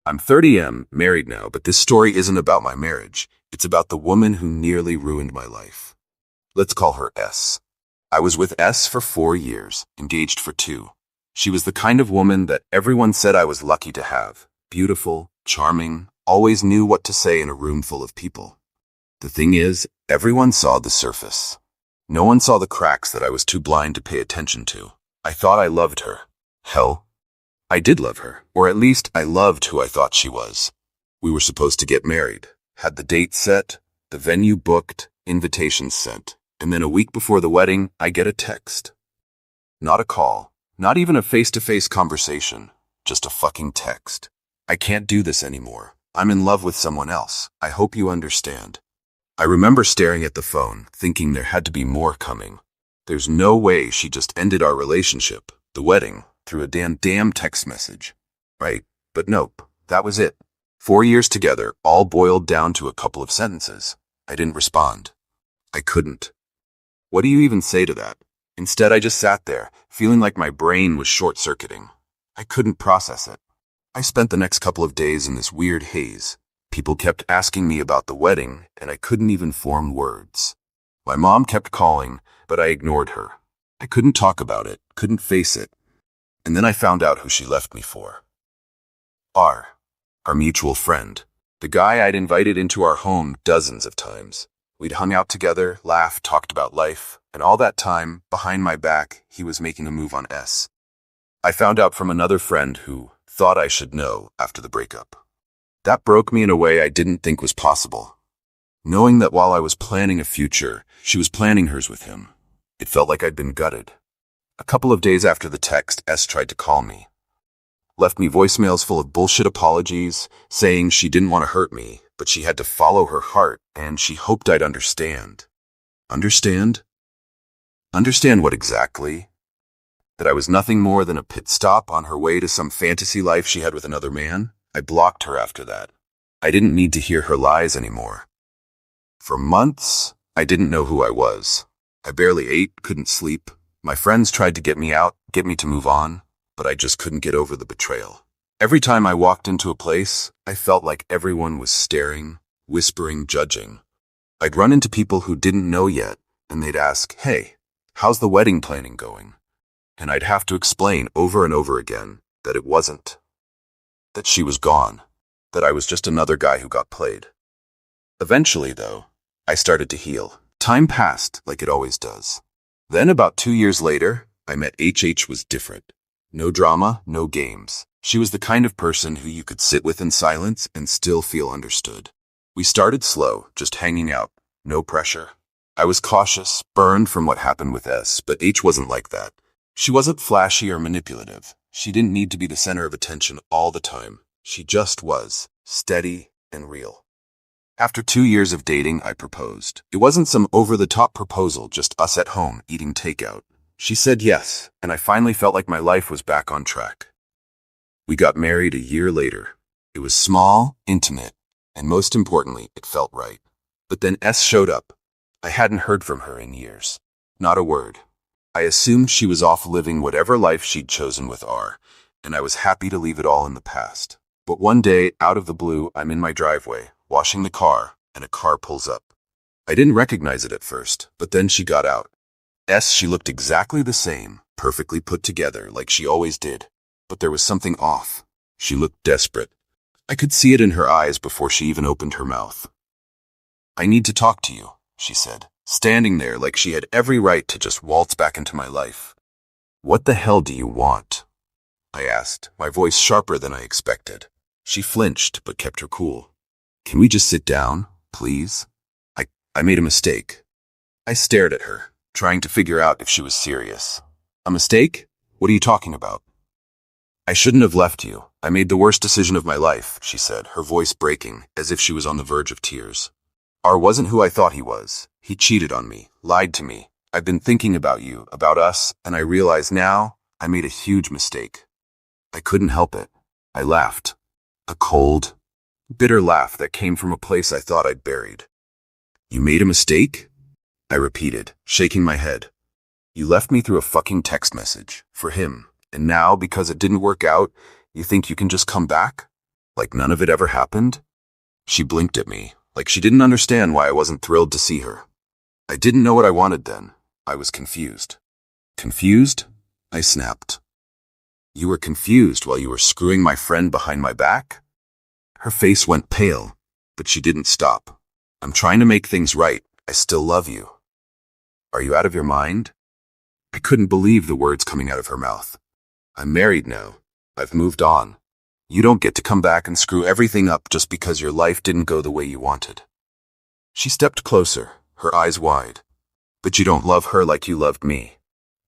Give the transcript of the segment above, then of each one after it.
I'm 30, married now, but this story isn't about my marriage. It's about the woman who nearly ruined my life. Let's call her S. I was with S for 4 years, engaged for 2. She was the kind of woman that everyone said I was lucky to have. Beautiful, charming, always knew what to say in a room full of people. The thing is, everyone saw the surface. No one saw the cracks that I was too blind to pay attention to. I thought I loved her. Hell, I did love her, or at least I loved who I thought she was. We were supposed to get married, had the date set, the venue booked, invitations sent, and then a week before the wedding, I get a text. Not a call, not even a face-to-face conversation, just a fucking text. I can't do this anymore. I'm in love with someone else. I hope you understand. I remember staring at the phone, thinking there had to be more coming. There's no way she just ended our relationship, the wedding, through a damn text message. Right, but nope, that was it. 4 years together, all boiled down to a couple of sentences. I didn't respond. I couldn't. What do you even say to that? Instead, I just sat there, feeling like my brain was short-circuiting. I couldn't process it. I spent the next couple of days in this weird haze. People kept asking me about the wedding, and I couldn't even form words. My mom kept calling, but I ignored her. I couldn't talk about it, couldn't face it. And then I found out who she left me for. Our mutual friend. The guy I'd invited into our home dozens of times. We'd hung out together, laughed, talked about life, and all that time, behind my back, he was making a move on S. I found out from another friend who thought I should know after the breakup. That broke me in a way I didn't think was possible. Knowing that while I was planning a future, she was planning hers with him. It felt like I'd been gutted. A couple of days after the text, S tried to call me. Left me voicemails full of bullshit apologies, saying she didn't want to hurt me, but she had to follow her heart, and she hoped I'd understand. Understand? Understand what exactly? That I was nothing more than a pit stop on her way to some fantasy life she had with another man? I blocked her after that. I didn't need to hear her lies anymore. For months, I didn't know who I was. I barely ate, couldn't sleep. My friends tried to get me out, get me to move on, but I just couldn't get over the betrayal. Every time I walked into a place, I felt like everyone was staring, whispering, judging. I'd run into people who didn't know yet, and they'd ask, "Hey, how's the wedding planning going?" And I'd have to explain over and over again that it wasn't. That she was gone. That I was just another guy who got played. Eventually, though, I started to heal. Time passed like it always does. Then, about 2 years later, I met H was different. No drama, no games. She was the kind of person who you could sit with in silence and still feel understood. We started slow, just hanging out. No pressure. I was cautious, burned from what happened with S, but H wasn't like that. She wasn't flashy or manipulative. She didn't need to be the center of attention all the time. She just was, steady and real. After 2 years of dating, I proposed. It wasn't some over-the-top proposal, just us at home, eating takeout. She said yes, and I finally felt like my life was back on track. We got married a year later. It was small, intimate, and most importantly, it felt right. But then S showed up. I hadn't heard from her in years. Not a word. I assumed she was off living whatever life she'd chosen with R, and I was happy to leave it all in the past. But one day, out of the blue, I'm in my driveway, washing the car, and a car pulls up. I didn't recognize it at first, but then she got out. She looked exactly the same, perfectly put together, like she always did. But there was something off. She looked desperate. I could see it in her eyes before she even opened her mouth. "I need to talk to you," she said, standing there like she had every right to just waltz back into my life. "What the hell do you want?" I asked, my voice sharper than I expected. She flinched, but kept her cool. "Can we just sit down, please? I made a mistake." I stared at her, trying to figure out if she was serious. "A mistake? What are you talking about?" "I shouldn't have left you. I made the worst decision of my life," she said, her voice breaking, as if she was on the verge of tears. "R wasn't who I thought he was. He cheated on me, lied to me. I've been thinking about you, about us, and I realize now I made a huge mistake." I couldn't help it. I laughed. A cold, bitter laugh that came from a place I thought I'd buried. "You made a mistake?" I repeated, shaking my head. "You left me through a fucking text message, for him, and now, because it didn't work out, you think you can just come back?" Like none of it ever happened? She blinked at me, like she didn't understand why I wasn't thrilled to see her. I didn't know what I wanted then. I was confused. Confused? I snapped. You were confused while you were screwing my friend behind my back? Her face went pale, but she didn't stop. I'm trying to make things right. I still love you. Are you out of your mind? I couldn't believe the words coming out of her mouth. I'm married now. I've moved on. You don't get to come back and screw everything up just because your life didn't go the way you wanted. She stepped closer, her eyes wide. But you don't love her like you loved me.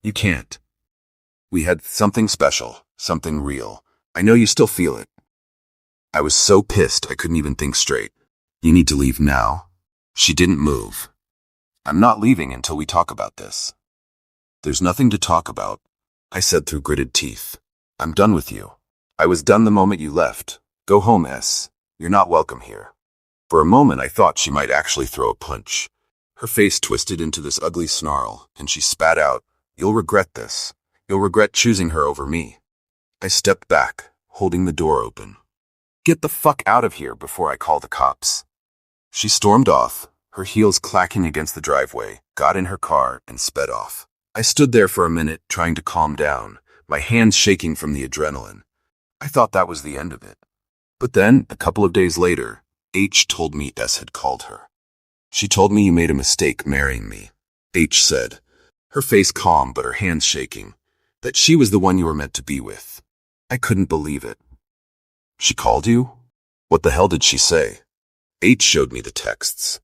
You can't. We had something special, something real. I know you still feel it. I was so pissed I couldn't even think straight. You need to leave now. She didn't move. I'm not leaving until we talk about this. There's nothing to talk about, I said through gritted teeth. I'm done with you. I was done the moment you left. Go home, S. You're not welcome here. For a moment I thought she might actually throw a punch. Her face twisted into this ugly snarl, and she spat out, You'll regret this. You'll regret choosing her over me. I stepped back, holding the door open. Get the fuck out of here before I call the cops. She stormed off, her heels clacking against the driveway, got in her car, and sped off. I stood there for a minute, trying to calm down, my hands shaking from the adrenaline. I thought that was the end of it. But then, a couple of days later, H told me S had called her. She told me you made a mistake marrying me, H said, her face calm but her hands shaking, that she was the one you were meant to be with. I couldn't believe it. She called you? What the hell did she say? H showed me the texts.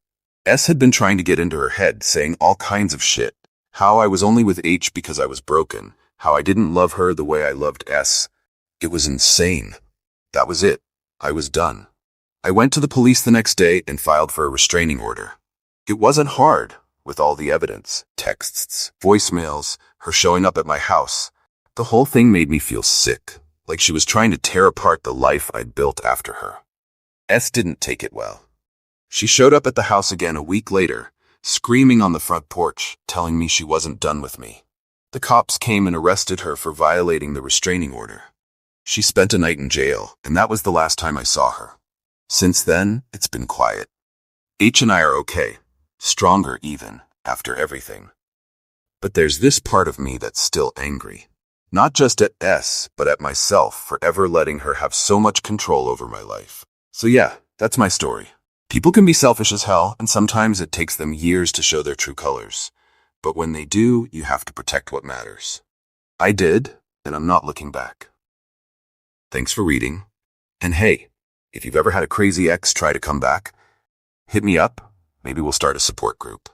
S had been trying to get into her head, saying all kinds of shit. How I was only with H because I was broken. How I didn't love her the way I loved S. It was insane. That was it. I was done. I went to the police the next day and filed for a restraining order. It wasn't hard, with all the evidence, texts, voicemails, her showing up at my house. The whole thing made me feel sick, like she was trying to tear apart the life I'd built after her. S didn't take it well. She showed up at the house again a week later, screaming on the front porch, telling me she wasn't done with me. The cops came and arrested her for violating the restraining order. She spent a night in jail, and that was the last time I saw her. Since then, it's been quiet. H and I are okay, stronger even, after everything. But there's this part of me that's still angry. Not just at S, but at myself for ever letting her have so much control over my life. So yeah, that's my story. People can be selfish as hell, and sometimes it takes them years to show their true colors. But when they do, you have to protect what matters. I did, and I'm not looking back. Thanks for reading. And hey, if you've ever had a crazy ex try to come back, hit me up. Maybe we'll start a support group.